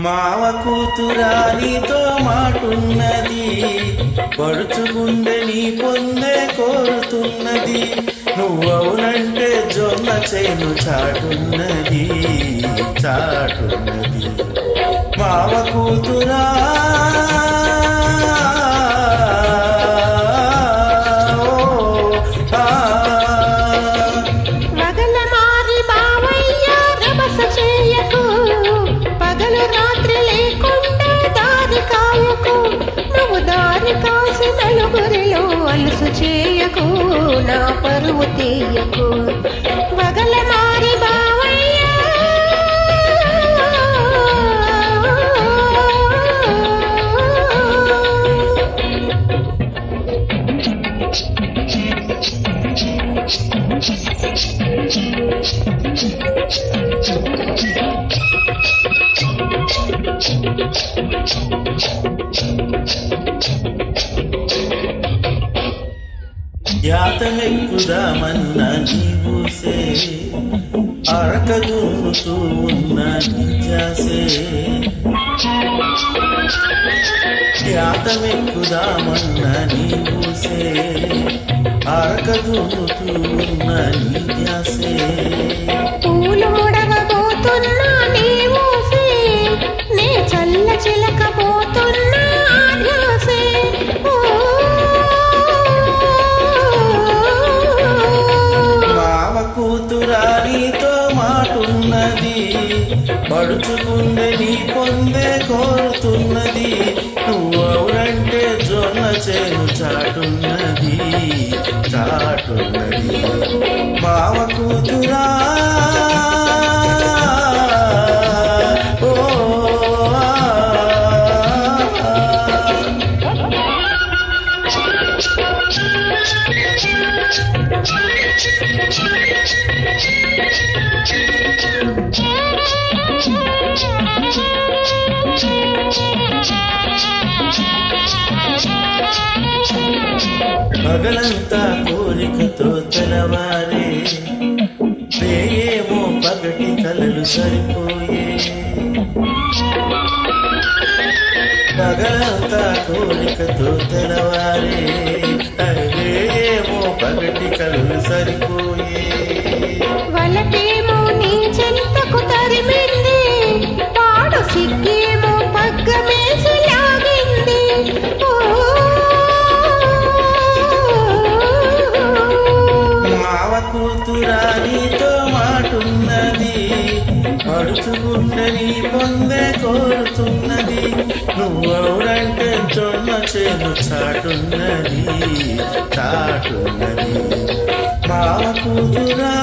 మావ కూతురా నీతో మాటున్నది, పడుచుకుండే నీ పొందే కోరుతున్నది. నువ్వవునంటే జొన్న చేను చాటున్నది చాటున్నది. మావ కూతురా నలుగురిలో అలుసు చేయకు, నా పరువు తీయకు. వగల మారి బావయ్యా యాతనెక్కుదామన్న నీవుసే, అరకదున్నుతూ ఉన్న నిజాసే. యాతనెక్కుదామన్న నీవుసే, అరకదున్నుతూ ఉన్న నిజాసే. పూలు ముడవబోతున్నా నీవుసే, నే చల్ల చిలకబోతున్నా ఆధ్యాసే. కూతురా నీతో మాటున్నది, పడుచుకుండే నీ పొందే కోరుతున్నది. నువ్వవునంటే జొన్న చేను చాటున్నది చాటున్నది. మావ కూతురా పగలంతా కోరికతో తెలవారే, రేయేమో పగటి కలలు సరిపోయే. పగలంతా కోరికతో తెలవారే, రేయేమో పగటి కలలు సరిపోయే. వలపేమో నీ చెంతకు తరిమింది, పాడు సిగ్గేమో పగ్గమేసి లాగింది. మావ కూతురా నీతో మాటున్నది, పడుచుకుంటే నీ పొందే కోరుతున్నది. నువ్వవునంటే జొన్న చేను చాటున్నది చాటున్నది. మావ కూతురా